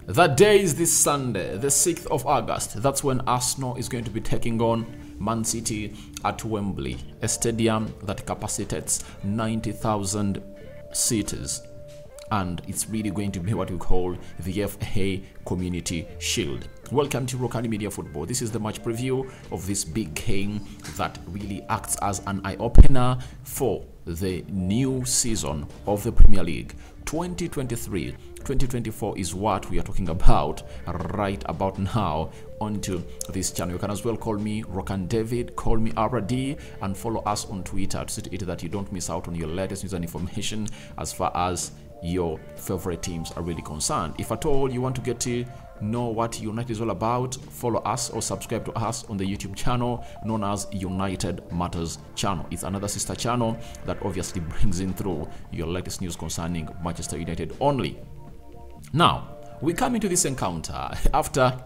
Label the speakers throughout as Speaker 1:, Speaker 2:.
Speaker 1: That day is this Sunday, the 6th of August. That's when Arsenal is going to be taking on Man City at Wembley, a stadium that capacitates 90,000 seaters. And it's really going to be what we call the FA Community Shield. Welcome to Rokani Media Football. This is the match preview of this big game that really acts as an eye-opener for the new season of the Premier League. 2023-2024 is what we are talking about right about now onto this channel. You can as well call me Rokani David, call me RD, and follow us on Twitter to see to it that you don't miss out on your latest news and information as far as your favorite teams are really concerned. If at all you want to get to know what United is all about, follow us or subscribe to us on the YouTube channel known as United Matters channel. It's another sister channel that obviously brings in through your latest news concerning Manchester United only. Now, we come into this encounter after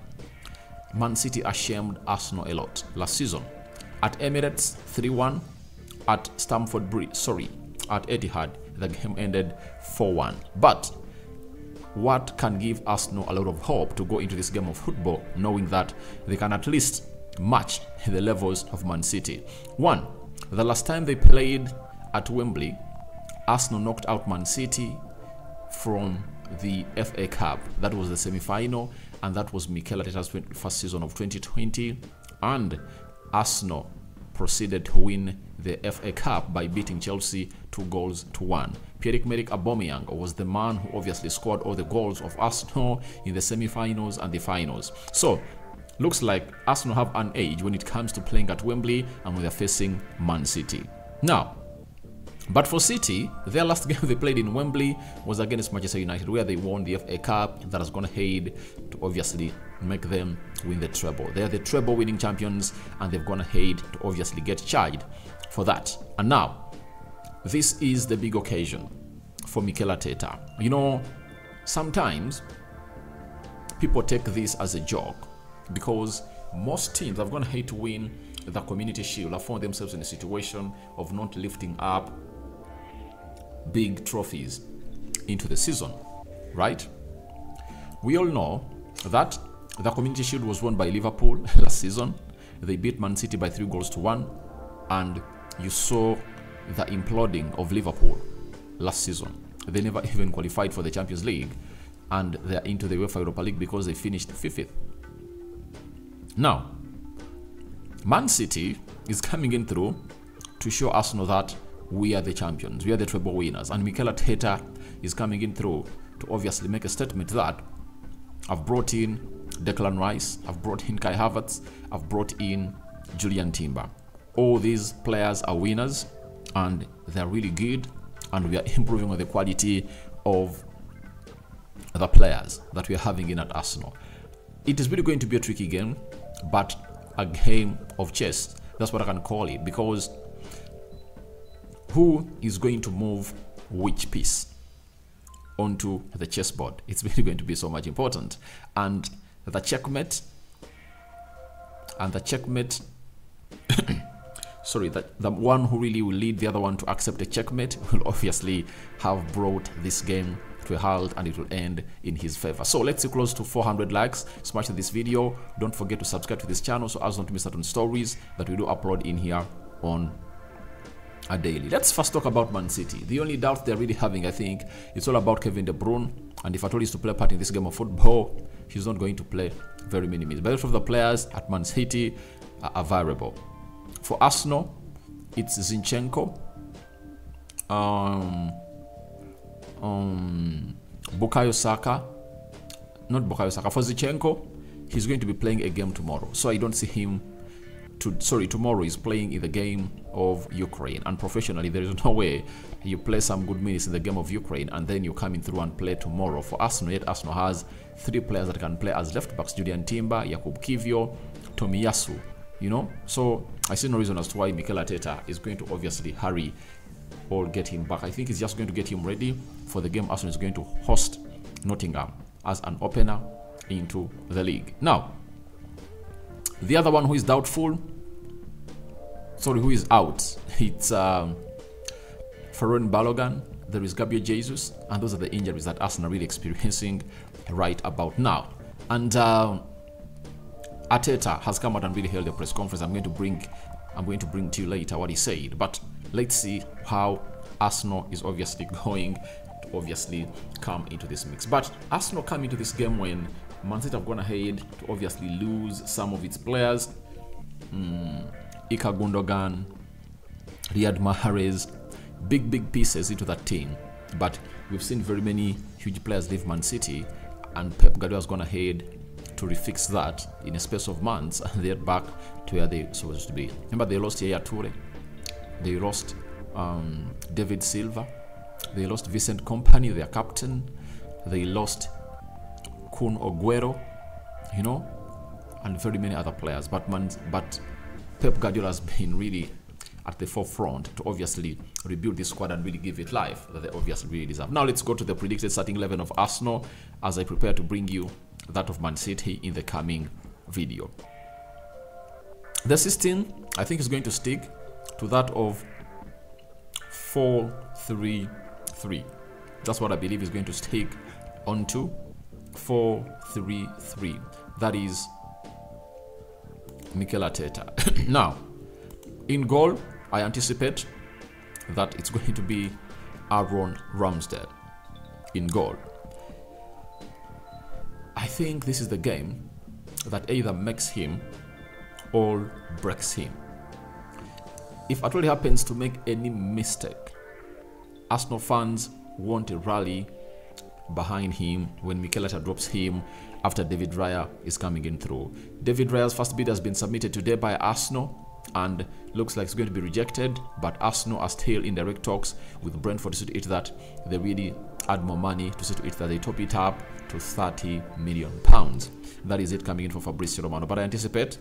Speaker 1: Man City ashamed Arsenal a lot last season. At Emirates 3-1, at Stamford Bridge, at Etihad, the game ended 4-1. But what can give Arsenal a lot of hope to go into this game of football, knowing that they can at least match the levels of Man City? One, the last time they played at Wembley, Arsenal knocked out Man City from the FA Cup. That was the semi-final, and that was Mikel Arteta's first season of 2020, and Arsenal proceeded to win the FA Cup by beating Chelsea 2-1. Pierre-Emerick Aubameyang was the man who obviously scored all the goals of Arsenal in the semi-finals and the finals. So, looks like Arsenal have an edge when it comes to playing at Wembley and when they're facing Man City. Now, but for City, their last game they played in Wembley was against Manchester United, where they won the FA Cup. That has gone ahead to obviously make them win the treble. They are the treble winning champions, and they've gone ahead to obviously get charged for that. And now, this is the big occasion for Mikel Arteta. You know, sometimes people take this as a joke because most teams have gone ahead to win the Community Shield have found themselves in a situation of not lifting up big trophies into the season, right? We all know that the Community Shield was won by Liverpool last season. They beat Man City by 3-1, and you saw the imploding of Liverpool last season. They never even qualified for the Champions League, and they're into the UEFA Europa League because they finished 5th. Now, Man City is coming in through to show Arsenal that we are the champions, we are the treble winners, and Mikel Arteta is coming in through to obviously make a statement that I've brought in Declan Rice, I've brought in Kai Havertz, I've brought in Julian Timber. All these players are winners and they're really good, and we are improving on the quality of the players that we are having in at Arsenal. It is really going to be a tricky game, but a game of chess. That's what I can call it, because who is going to move which piece onto the chessboard? It's really going to be so much important. And the checkmate sorry, that the one who really will lead the other one to accept a checkmate will obviously have brought this game to a halt, and it will end in his favor. So let's see close to 400 likes. Smash this video. Don't forget to subscribe to this channel so as not to miss out on stories that we do upload in here on a daily. Let's first talk about Man City. The only doubt they're really having, I think, it's all about Kevin De Bruyne, and if at all he's to play a part in this game of football, he's not going to play very many minutes. But most of the players at Man City are variable. For Arsenal, it's Zinchenko, Bukayo Saka, not Bukayo Saka. For Zinchenko, he's going to be playing a game tomorrow, so I don't see him tomorrow he's playing in the game of Ukraine, and professionally there is no way you play some good minutes in the game of Ukraine and then you come in through and play tomorrow. For Arsenal, yet Arsenal has 3 players that can play as left backs: Julian Timber, Jakub Kiwior, Tomiyasu. You know, so I see no reason as to why Mikel Arteta is going to obviously hurry or get him back. I think he's just going to get him ready for the game Arsenal is going to host Nottingham as an opener into the league. Now, the other one who is doubtful, who is out, it's Ferran Balogun, there is Gabriel Jesus, and those are the injuries that Arsenal are really experiencing right about now. And Arteta has come out and really held a press conference. I'm going to bring to you later what he said. But let's see how Arsenal is obviously going to obviously come into this mix. But Arsenal come into this game when Man City have gone ahead to obviously lose some of its players. Ika Gundogan, Riyad Mahrez, big pieces into that team. But we've seen very many huge players leave Man City, and Pep Guardiola has gone ahead to refix that in a space of months, and they're back to where they're supposed to be. Remember, they lost Yaya Toure, they lost David Silva, they lost Vincent Kompany, their captain, they lost Kun Aguero, you know, and very many other players. But Pep Guardiola has been really at the forefront to obviously rebuild this squad and really give it life that they obviously really deserve. Now let's go to the predicted starting 11 of Arsenal as I prepare to bring you that of Man City in the coming video. The system, I think, is going to stick to that of 4-3-3. That's what I believe is going to stick onto 4-3-3. That is Mikel Arteta. Now, in goal, I anticipate that it's going to be Aaron Ramsdale in goal. I think this is the game that either makes him or breaks him. If it really happens to make any mistake, Arsenal fans want a rally behind him when Mikel Arteta drops him after David Raya is coming in through. David Raya's first bid has been submitted today by Arsenal and looks like it's going to be rejected, but Arsenal are still in direct talks with Brentford to see to it that they really add more money, to see to it that they top it up to £30 million. That is it coming in for Fabrizio Romano. But I anticipate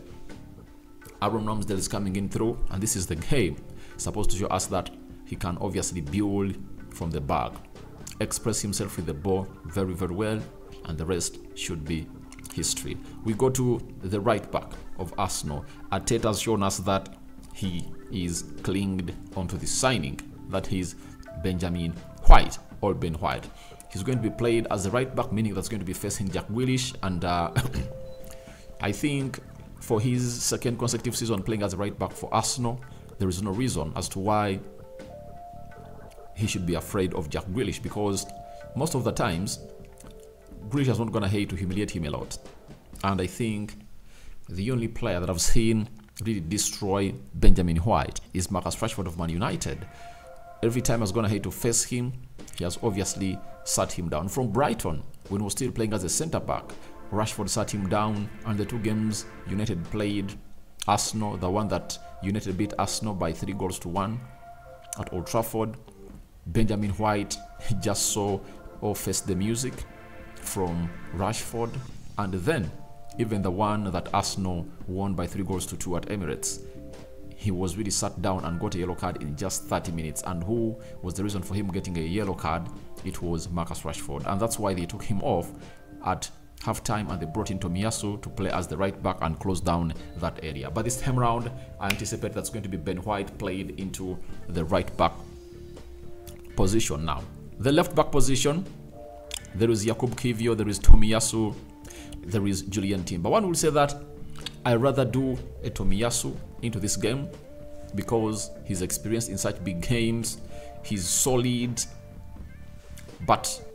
Speaker 1: Aaron Ramsdale is coming in through, and this is the game supposed to show us that he can obviously build from the back, express himself with the ball very well, and the rest should be history. We go to the right back of Arsenal. Arteta has shown us that he is clinged onto the signing, that he's Benjamin White or Ben White. He's going to be played as the right back, meaning that's going to be facing Jack Grealish, and I think for his second consecutive season playing as a right back for Arsenal, there is no reason as to why he should be afraid of Jack Grealish, because most of the times Grealish has not gone ahead to humiliate him a lot. And I think the only player that I've seen really destroy Benjamin White is Marcus Rashford of Man United. Every time has gone ahead to face him, he has obviously sat him down. From Brighton, when he was still playing as a centre-back, Rashford sat him down, and the two games United played Arsenal, the one that United beat Arsenal by 3-1 at Old Trafford, Benjamin White just saw or faced the music from Rashford, and then even the one that Arsenal won by 3-2 at Emirates, he was really sat down and got a yellow card in just 30 minutes. And who was the reason for him getting a yellow card? It was Marcus Rashford, and that's why they took him off at halftime and they brought in Tomiyasu to play as the right back and close down that area. But this time around, I anticipate that's going to be Ben White played into the right back position. Now, the left back position, there is Jakub Kiwior, there is Tomiyasu, there is Julian Timber. One will say that I rather do a Tomiyasu into this game because he's experienced in such big games, he's solid, but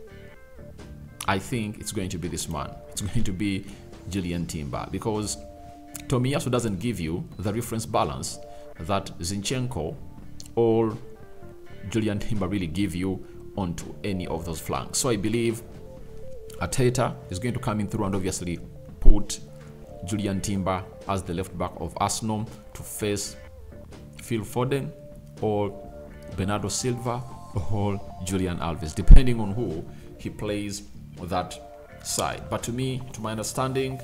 Speaker 1: I think it's going to be this man. It's going to be Julian Timber, because Tomiyasu doesn't give you the reference balance that Zinchenko or Julian Timber really give you onto any of those flanks. So I believe Arteta is going to come in through and obviously put Julian Timber as the left back of Arsenal to face Phil Foden or Bernardo Silva or Julian Alves, depending on who he plays that side. But to me, to my understanding,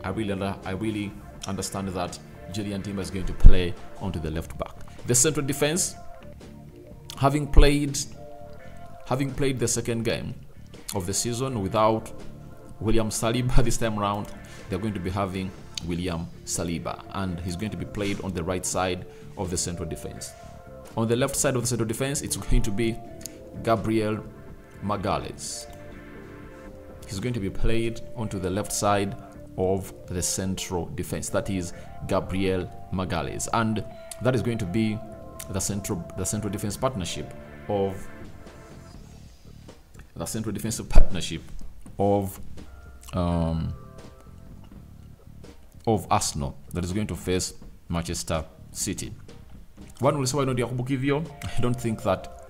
Speaker 1: I really understand that Julian Timber is going to play onto the left back. The central defense, having played the second game of the season without William Saliba, this time around they're going to be having William Saliba, and he's going to be played on the right side of the central defense. On the left side of the central defense, it's going to be Gabriel Magalhaes. he's going to be played onto the left side of the central defense. That is Gabriel Magalhaes, and that is going to be the central defense partnership of Arsenal that is going to face Manchester City. One will say, why not Yakubu Kiwior? I don't think that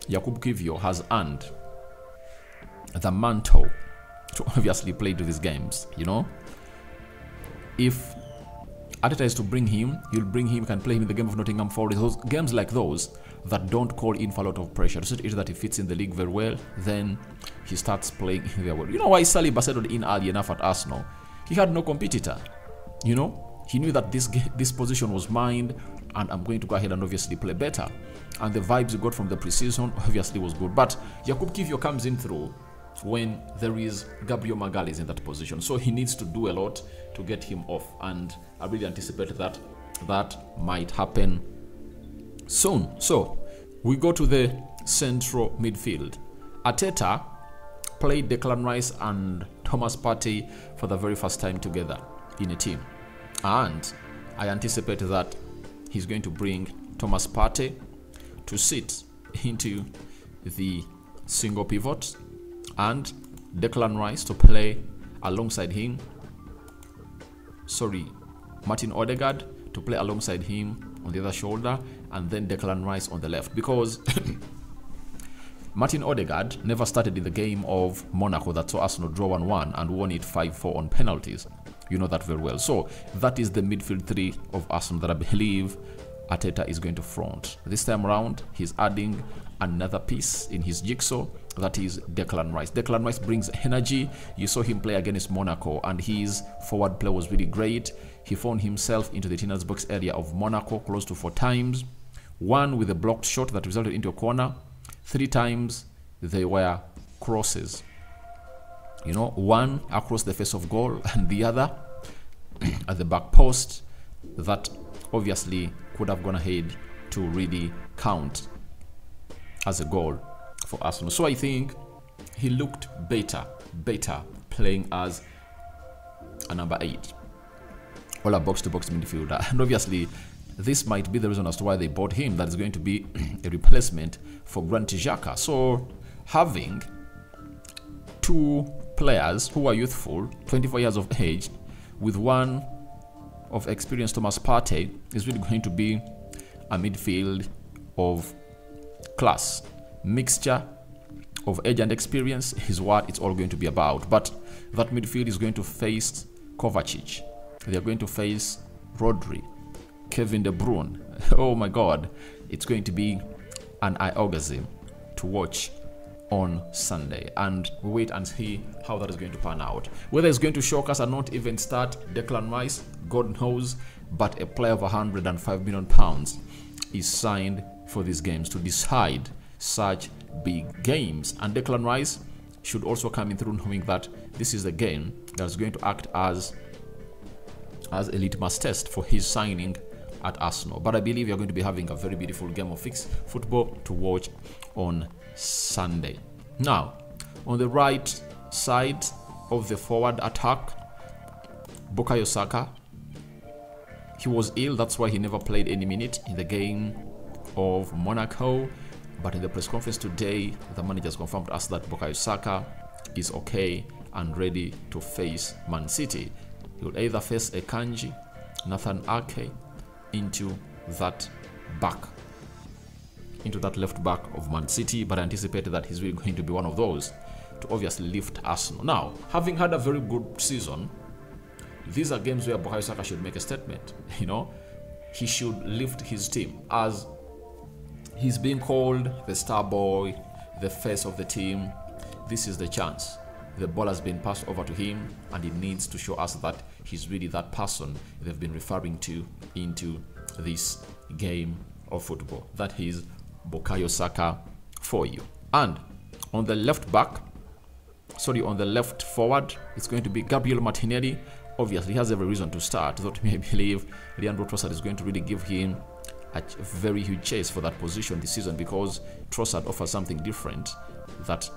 Speaker 1: Yakubu Kiwior has earned the mantle to obviously play to these games. You know, if Arteta is to bring him, he'll bring him, can play him in the game of Nottingham Forest. Those games like those that don't call in for a lot of pressure. So it's that he fits in the league very well, then he starts playing very well. You know why Saliba settled in early enough at Arsenal? He had no competitor. You know, he knew that this position was mine, and I'm going to go ahead and obviously play better. And the vibes he got from the preseason obviously was good. But Yakubu Kiwior comes in through when there is Gabriel Magalhaes in that position. So he needs to do a lot to get him off. And I really anticipate that that might happen soon. So we go to the central midfield. Arteta played Declan Rice and Thomas Partey for the very first time together in a team. And I anticipate that he's going to bring Thomas Partey to sit into the single pivot and Declan Rice to play alongside him. Martin Odegaard to play alongside him on the other shoulder, and then Declan Rice on the left, because Martin Odegaard never started in the game of Monaco that saw Arsenal draw 1-1 and won it 5-4 on penalties. You know that very well. So that is the midfield three of Arsenal that I believe Arteta is going to front. This time around, he's adding another piece in his jigsaw, that is Declan Rice. Declan Rice brings energy. You saw him play against Monaco, and his forward play was really great. He found himself into the Tina's box area of Monaco close to 4 times. 1 with a blocked shot that resulted into a corner. 3 times they were crosses. You know, 1 across the face of goal and the other at the back post that obviously could have gone ahead to really count as a goal for Arsenal. So I think he looked better playing as a number 8 or a box-to-box midfielder. And obviously this might be the reason as to why they bought him. That is going to be a replacement for Granit Xhaka. So having 2 players who are youthful, 24 years of age, with 1 of experience, Thomas Partey, is really going to be a midfield of class. Mixture of age and experience is what it's all going to be about. But that midfield is going to face Kovacic. They are going to face Rodri, Kevin De Bruyne. Oh my God, it's going to be an eye-orgasm to watch on Sunday, and we wait and see how that is going to pan out. Whether it's going to shock us or not even start Declan Rice, God knows, but a player of £105 million is signed for these games to decide such big games. And Declan Rice should also come in through knowing that this is a game that's going to act as a litmus test for his signing at Arsenal. But I believe you're going to be having a very beautiful game of fixed football to watch on Sunday. Now, on the right side of the forward attack, Bukayo Saka, he was ill, that's why he never played any minute in the game of Monaco. But in the press conference today, the manager has confirmed to us that Bukayo Saka is okay and ready to face Man City. He will either face Akanji, Nathan Ake into that left back of Man City, but I anticipated that he's really going to be one of those to obviously lift Arsenal. Now, having had a very good season, these are games where Bukayo Saka should make a statement. You know, he should lift his team, as he's being called the star boy, the face of the team. This is the chance. The ball has been passed over to him, and he needs to show us that he's really that person they've been referring to into this game of football. That is Bukayo Saka for you. And on the left forward, it's going to be Gabriel Martinelli. Obviously, he has every reason to start, though I believe Leandro Trossard is going to really give him a very huge chase for that position this season, because Trossard offers something different that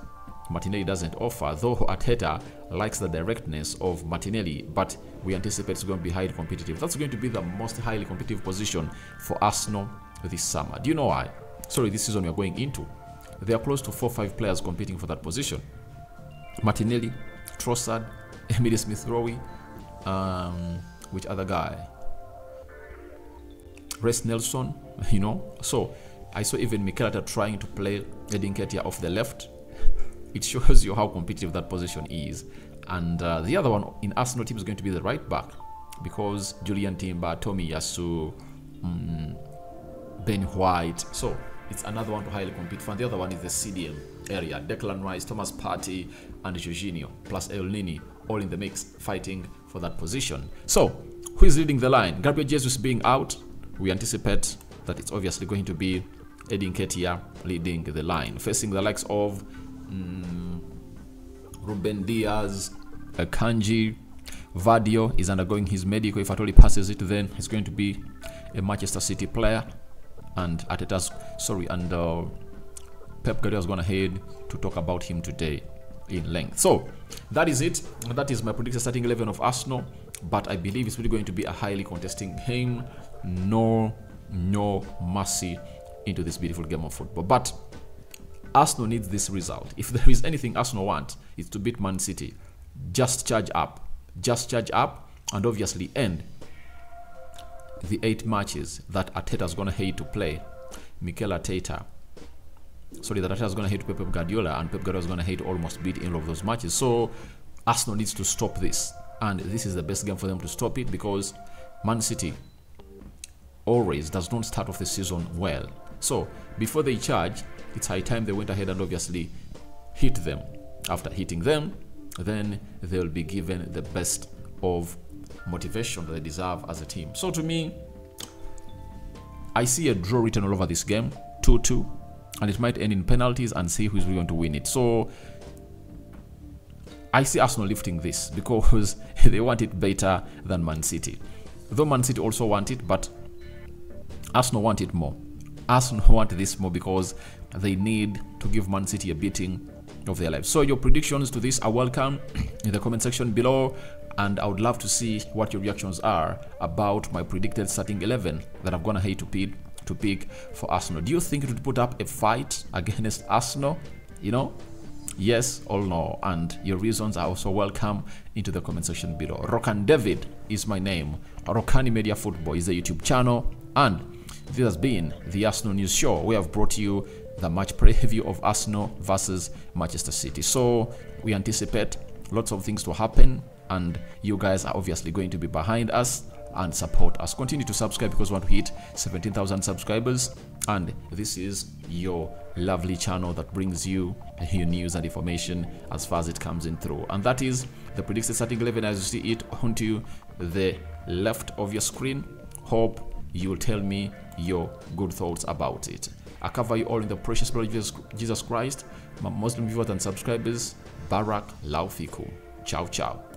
Speaker 1: Martinelli doesn't offer, though Arteta likes the directness of Martinelli, but we anticipate it's going to be highly competitive. That's going to be the most highly competitive position for Arsenal this summer. Do you know why? Sorry, this season we are going into. There are close to 4 or 5 players competing for that position. Martinelli, Trossard, Emile Smith-Rowe, which other guy? Reece Nelson, you know. So I saw even Mikel Arteta trying to play Edin Ketia off the left. It shows you how competitive that position is. And the other one in Arsenal team is going to be the right back, because Julian Timber, Tomiyasu, Ben White. So it's another one to highly compete for. And the other one is the CDM area. Declan Rice, Thomas Partey, and Jorginho, plus El Nini, all in the mix, fighting for that position. So who is leading the line? Gabriel Jesus being out, we anticipate that it's obviously going to be Edin Ketia leading the line, facing the likes of Ruben Diaz, Kanji. Vadio is undergoing his medical. If at all he passes it, then he's going to be a Manchester City player. And Arteta's Pep Guardiola is going ahead to talk about him today in length. So that is it. That is my predicted starting 11 of Arsenal. But I believe it's really going to be a highly contesting game. No mercy into this beautiful game of football. But Arsenal needs this result. If there is anything Arsenal want, it's to beat Man City. Just charge up. Just charge up and obviously end the 8 matches that Arteta is going to hate to play. Mikel Arteta. Sorry, that Arteta is going to hate to play Pep Guardiola, and Pep Guardiola is going to hate to almost beat in all of those matches. So Arsenal needs to stop this. And this is the best game for them to stop it, because Man City always does not start off the season well. So before they charge, it's high time they went ahead and obviously hit them. After hitting them, then they'll be given the best of motivation that they deserve as a team. So to me, I see a draw written all over this game, 2-2, and it might end in penalties, and see who's going to win it. So I see Arsenal lifting this because they want it better than Man City. Though Man City also want it, but Arsenal want it more. Arsenal want this more because they need to give Man City a beating of their lives. So your predictions to this are welcome in the comment section below, and I would love to see what your reactions are about my predicted starting 11 that I'm gonna hate to pick for Arsenal. Do you think it would put up a fight against Arsenal? You know, yes or no? And your reasons are also welcome into the comment section below. Rokani David is my name. Rokani Media Football is the YouTube channel, and this has been the Arsenal News Show. We have brought you the match preview of Arsenal versus Manchester City. So we anticipate lots of things to happen, and you guys are obviously going to be behind us and support us. Continue to subscribe because we want to hit 17,000 subscribers, and this is your lovely channel that brings you your news and information as far as it comes in through. And that is the predicted starting 11 as you see it onto the left of your screen. Hope you will tell me your good thoughts about it. I cover you all in the precious blood of Jesus Christ. My Muslim viewers and subscribers, Barak Laufiku. Ciao, ciao.